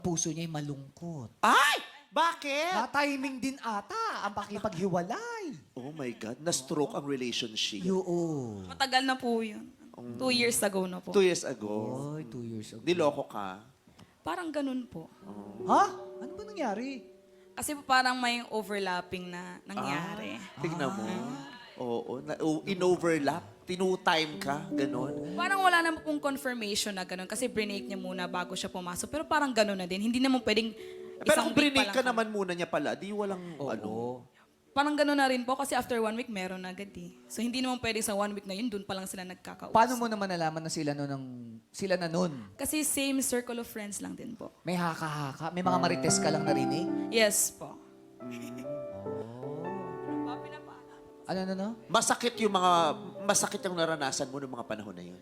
puso niya ay malungkot. Ay! Bakit? Na-timing din ata ang pakipaghiwalay. Oh my God, na-stroke ang relationship. Oo. Matagal na po yun. 2 years ago na po. 2 years ago. Oy, 2 years ago. Niloko ka. Parang ganun po. Ha? Ano ba nangyari? Kasi po parang may overlapping na nangyari. Tignan mo. Oo. In-overlap. Tinu-time ka. Ganon. Parang wala naman pong confirmation na ganun kasi brinake niya muna bago siya pumasok. Pero parang ganun na din. Hindi naman pwedeng Pero isang kung week brinake pa ka lang. naman muna niya pala, di walang ano. Parang ganun na rin po kasi after 1 week meron agad eh. So hindi naman pwede sa 1 week na yun, dun pa lang sila nagkakausap. Paano mo naman nalaman na sila na nun? Kasi same circle of friends lang din po. May haka-haka? May mga marites ka lang narinig? Yes po. Ano? Masakit yung naranasan mo noong mga panahon na yun.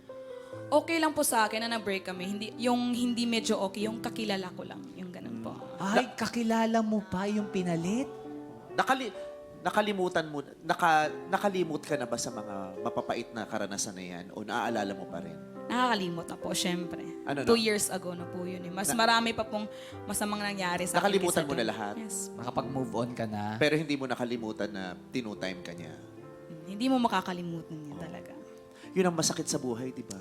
Okay lang po sa akin na na-break kami. Hindi medyo okay, yung kakilala ko lang. Yung ganun po. Ay, kakilala mo pa yung pinalit? Nakalimot ka na ba sa mga mapapait na karanasan na yan? O naaalala mo pa rin? Nakakalimot na po, syempre. Ano 2 na? years ago na po yun eh. Mas marami pa pong masamang nangyari sa akin. Nakalimutan kaysa mo na dun. lahat? Yes. Makapag-move on ka na? Pero hindi mo nakalimutan na tinutime ka niya. Hindi mo makakalimutan yun talaga. Yun ang masakit sa buhay, di ba?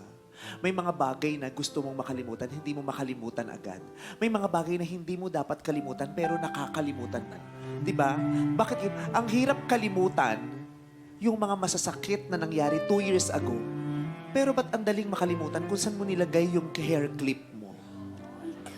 May mga bagay na gusto mong makalimutan, hindi mo makalimutan agad. May mga bagay na hindi mo dapat kalimutan, pero nakakalimutan na. Di ba? Bakit yun? Ang hirap kalimutan yung mga masasakit na nangyari 2 years ago. Pero ba't ang daling makalimutan kung saan mo nilagay yung hair clip mo?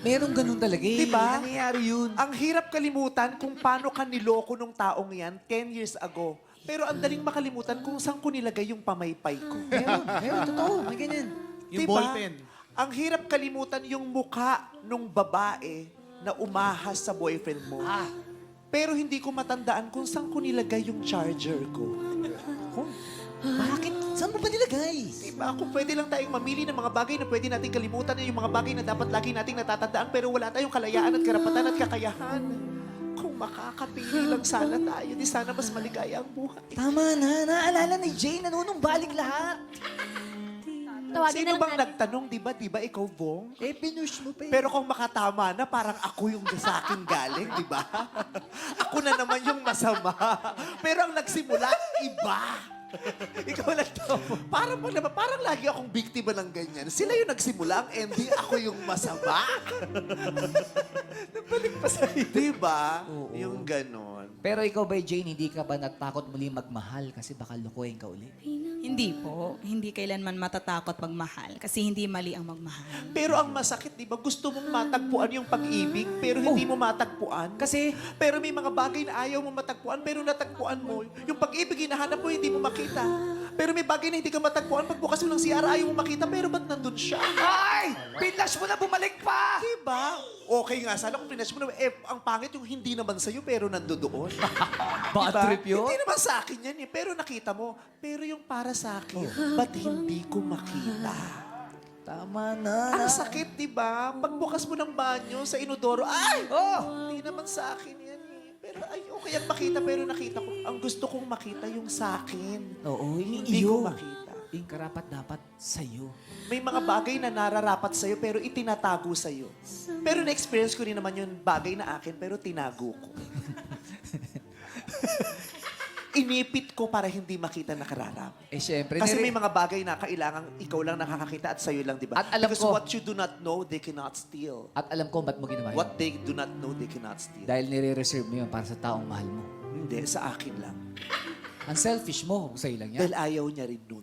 Meron ganun talaga eh. Diba? Nangyayari yun. Ang hirap kalimutan kung paano ka niloko nung taong yan 10 years ago. Pero ang daling makalimutan kung saan ko nilagay yung pamaypay ko. Meron, totoo. May ganyan. Yung Diba? ballpen. Ang hirap kalimutan yung muka nung babae na umahas sa boyfriend mo. Pero hindi ko matandaan kung saan ko nilagay yung charger ko. Bakit? Saan mo ba nilagay? Diba? Kung pwede lang tayong mamili ng mga bagay na pwede nating kalimutan, yung mga bagay na dapat lagi nating natatandaan, pero wala tayong kalayaan at karapatan at kakayahan. Kung makakapili lang sana tayo, di sana mas maligaya ang buhay. Tama na. Naalala ni Jane. Nanunumbalik lahat. Tawagin Sino na lang bang natin. nagtanong, di ba? Di ba ikaw, Bong? Eh, pinush mo pa eh. Pero kung makatama na, parang ako yung sa akin galing, di ba? Ako na naman yung masama. Pero ang nagsimula, iba. Ikaw lang to. Parang lagi akong biktima ng ganyan. Sila yung nagsimula, ang ending, ako yung masama. Nabalik pa sa'yo. Di ba? Oo. Yung ganon. Pero ikaw ba, Jane, hindi ka ba natakot muli magmahal kasi baka lukuhin ka ulit? Hindi po. Hindi kailanman matatakot magmahal kasi hindi mali ang magmahal. Pero ang masakit, di ba? Gusto mong matagpuan yung pag-ibig, pero hindi mo matagpuan. Kasi, Pero may mga bagay na ayaw mo matagpuan, pero natagpuan mo. Yung pag-ibig, hinahanap mo, hindi mo makita. Pero may bagay na hindi ka matagpuan, pagbukas mo ng CR, ayaw mo makita, pero ba't nandun siya? ay! Pinlash mo na bumalik pa! Diba? Okay nga, sana kung pinash mo na, ang pangit yung hindi naman sa'yo, pero nandoon. Bad trip yun? Hindi naman sa akin yan eh, pero nakita mo. Pero yung para sa akin, ba't hindi ko makita? Tama na. Ang sakit, di ba? Pagbukas mo ng banyo sa inodoro, ay! Oh! Hindi naman sa akin yan eh. Pero ay, okay ang makita, pero nakita ko. Ang gusto kong makita yung sa akin. Oo, Hindi ko makita. Yung karapat dapat sa'yo. May mga bagay na nararapat sa'yo, pero itinatago sa'yo. Pero na-experience ko rin naman yung bagay na akin, pero tinago ko. Inipit ko para hindi makita nakararap. Eh, syempre. Kasi may mga bagay na kailangan ikaw lang nakakakita at sa'yo lang, di ba? At alam Because ko- what you do not know, they cannot steal. At alam ko ba't mo ginawa yun. What they do not know, they cannot steal. Dahil nire-reserve mo yun para sa taong mahal mo. Hindi, sa akin lang. Ang selfish mo, kung sa'yo lang yan. Dahil ayaw niya rin nun.